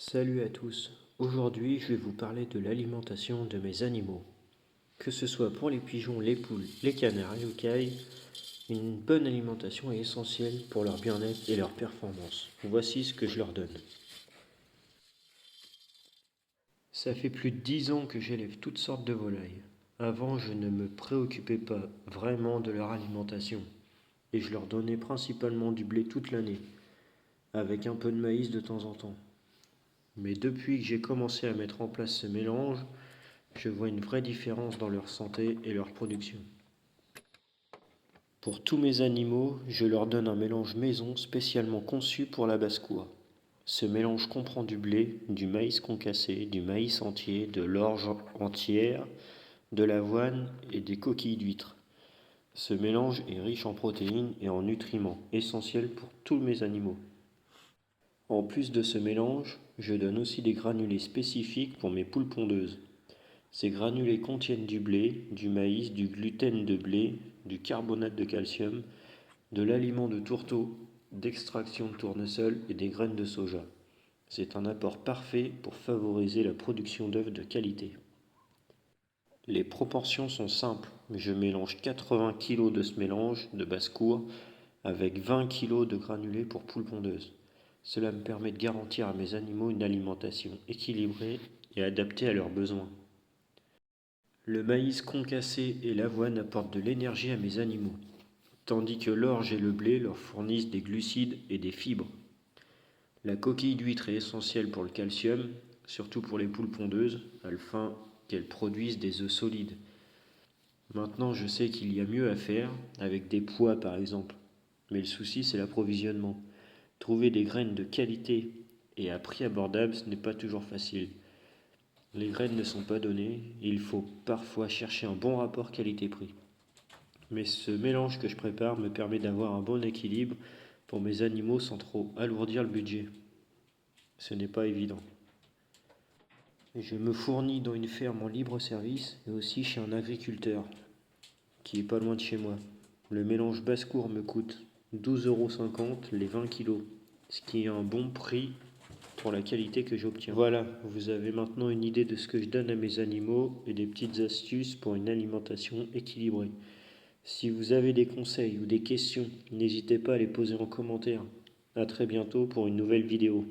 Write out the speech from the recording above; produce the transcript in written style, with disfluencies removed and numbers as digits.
Salut à tous, aujourd'hui je vais vous parler de l'alimentation de mes animaux. Que ce soit pour les pigeons, les poules, les canards et les cailles, une bonne alimentation est essentielle pour leur bien-être et leur performance. Voici ce que je leur donne. Ça fait plus de 10 ans que j'élève toutes sortes de volailles. Avant, je ne me préoccupais pas vraiment de leur alimentation et je leur donnais principalement du blé toute l'année, avec un peu de maïs de temps en temps. Mais depuis que j'ai commencé à mettre en place ce mélange, je vois une vraie différence dans leur santé et leur production. Pour tous mes animaux, je leur donne un mélange maison spécialement conçu pour la basse-cour. Ce mélange comprend du blé, du maïs concassé, du maïs entier, de l'orge entière, de l'avoine et des coquilles d'huîtres. Ce mélange est riche en protéines et en nutriments, essentiels pour tous mes animaux. En plus de ce mélange, je donne aussi des granulés spécifiques pour mes poules pondeuses. Ces granulés contiennent du blé, du maïs, du gluten de blé, du carbonate de calcium, de l'aliment de tourteau, d'extraction de tournesol et des graines de soja. C'est un apport parfait pour favoriser la production d'œufs de qualité. Les proportions sont simples. Je mélange 80 kg de ce mélange de basse-cour avec 20 kg de granulés pour poules pondeuses. Cela me permet de garantir à mes animaux une alimentation équilibrée et adaptée à leurs besoins. Le maïs concassé et l'avoine apportent de l'énergie à mes animaux, tandis que l'orge et le blé leur fournissent des glucides et des fibres. La coquille d'huître est essentielle pour le calcium, surtout pour les poules pondeuses, afin qu'elles produisent des œufs solides. Maintenant, je sais qu'il y a mieux à faire, avec des pois par exemple, mais le souci c'est l'approvisionnement. Trouver des graines de qualité et à prix abordable, ce n'est pas toujours facile. Les graines ne sont pas données, et il faut parfois chercher un bon rapport qualité-prix. Mais ce mélange que je prépare me permet d'avoir un bon équilibre pour mes animaux sans trop alourdir le budget. Ce n'est pas évident. Je me fournis dans une ferme en libre service et aussi chez un agriculteur qui est pas loin de chez moi. Le mélange basse-cour me coûte 12,50 € les 20 kg, ce qui est un bon prix pour la qualité que j'obtiens. Voilà, vous avez maintenant une idée de ce que je donne à mes animaux et des petites astuces pour une alimentation équilibrée. Si vous avez des conseils ou des questions, n'hésitez pas à les poser en commentaire. A très bientôt pour une nouvelle vidéo.